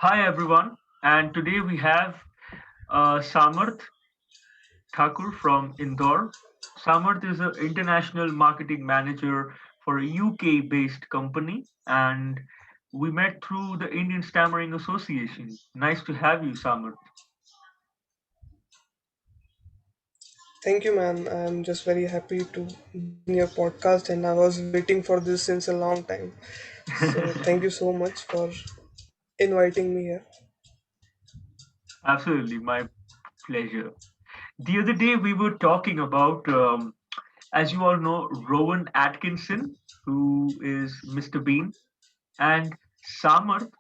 Hi everyone, and today we have Samarth Thakur from Indore. Samarth is an international marketing manager for a UK-based company, and we met through the Indian Stammering Association. Nice to have you, Samarth. Thank you, man. I'm just very happy to be in your podcast, and I was waiting for this since a long time. So, thank you so much for inviting me here. Absolutely, my pleasure. The other day we were talking about, as you all know, Rowan Atkinson, who is Mr. Bean, and Samarth.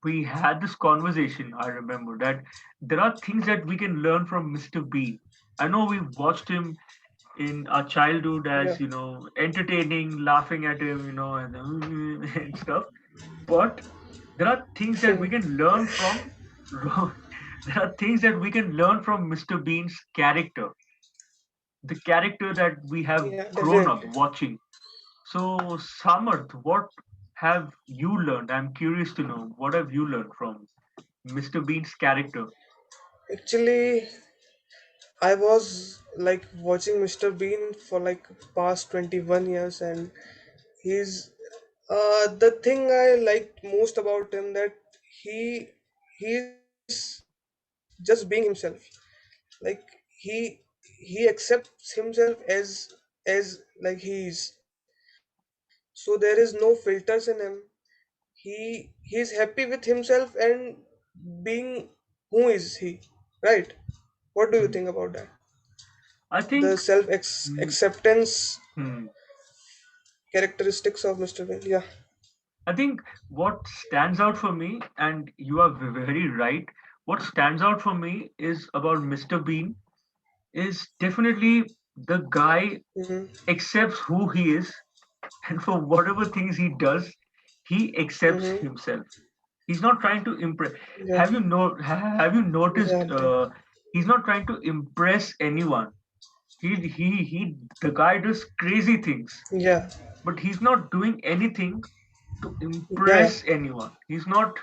We had this conversation. I remember that there are things that we can learn from Mr. Bean. I know we've watched him in our childhood Yeah. as entertaining, laughing at him, and, and stuff. But there are things that we can learn from. There are things that we can learn from Mr. Bean's character, the character that we have Yeah, grown up definitely. watching. So, Samarth, what have you learned? I'm curious to know what have you learned from Mr. Bean's character? Actually, I was like watching Mr. Bean for like past 21 years, and he's the thing I liked most about him that he he's just being himself. Like he accepts himself as like he is, so there is no filters in him. He's happy with himself and being who is he, right? What do you think Hmm. about that? I The think, self hmm, acceptance hmm, characteristics of Mr. Bean. Yeah. I think what stands out for me, and you are very right, what stands out for me is about Mr. Bean is definitely the guy Mm-hmm. accepts who he is, and for whatever things he does, he accepts Mm-hmm. himself. He's not trying to impress. Yeah. Have you noticed? Yeah. He's not trying to impress anyone. He. The guy does crazy things, Yeah. but he's not doing anything to Yeah. impress anyone. He's not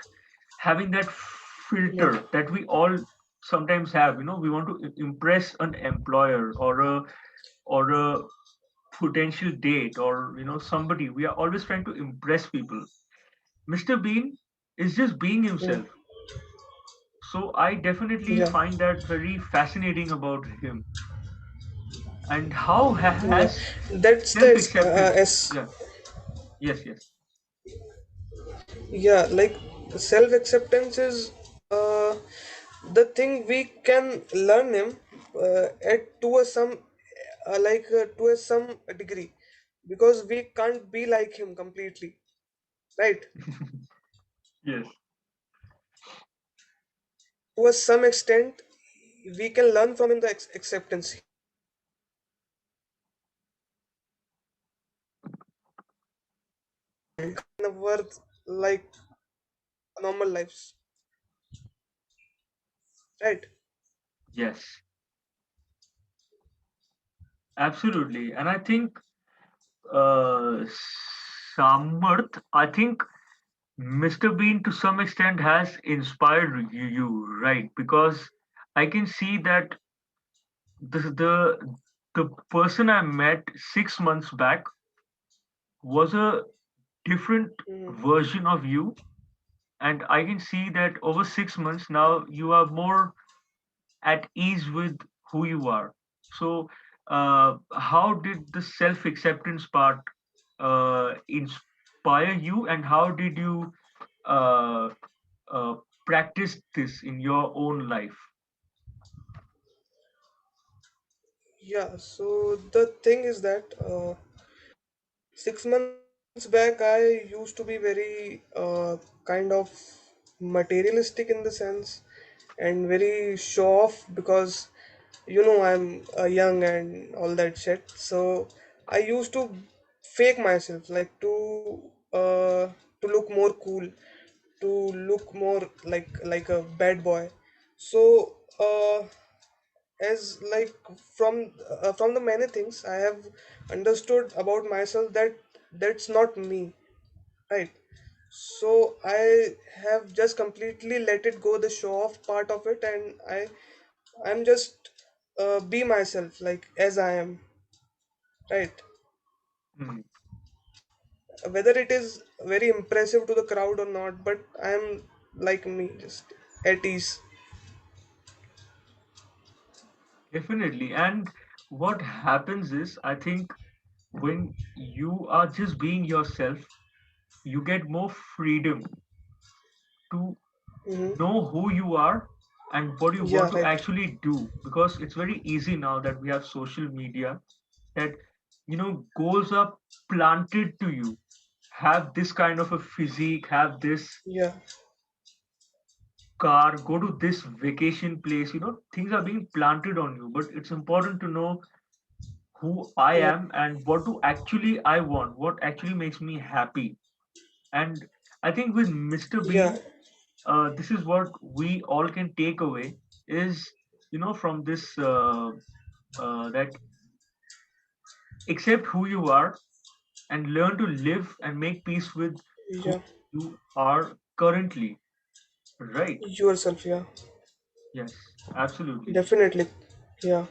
having that Yeah. filter that we all sometimes have. We want to impress an employer or a potential date or somebody. We are always trying to impress people. Mr. Bean is just being Mm. himself. So I definitely Yeah. find that very fascinating about him. And how Yeah. has That's the self-acceptance? as Yeah, yes, yes. yeah, like self acceptance is uh, the thing we can learn him at to a some to a some degree, because we can't be like him completely, right? Yes. To a some extent we can learn from him the acceptance. He is not kind of worth like normal lives, right? Yes, absolutely. And I think uh Samarth, I think Mr. Bean to some extent has inspired you, right? Because I can see that the person I met 6 months back was a different Mm. version of you, and I can see that over 6 months now you are more at ease with who you are. So, how did the self acceptance part inspire you, and how did you uh, uh, practice this in your own life? Yeah, so the thing is that 6 months back I used to be very kind of materialistic in the sense, and very show off, because I'm young and all that shit. So I used to fake myself, like to look more cool, to look more like a bad boy. So as like from the many things I have understood about myself, that that's not me, right? So I have just completely let it go, the show off part of it, and I'm just be myself, like as I am, right? Hmm. Whether it is very impressive to the crowd or not, but I'm like me, just at ease. Definitely. And what happens is, I think when you are just being yourself, you get more freedom to Hmm. know who you are and what you Yeah, want to right. actually do, because it's very easy now that we have social media that goals are planted to you. Have this kind of a physique, have this Yeah, car, go to this vacation place. Things are being planted on you, but it's important to know who I yeah, am and what do actually I want, what actually makes me happy. And I think with Mr. yeah, Bean, this is what we all can take away is, from this that accept who you are and learn to live and make peace with who yeah. you are currently. Right? Yourself, yeah, Yes, absolutely. definitely, yeah.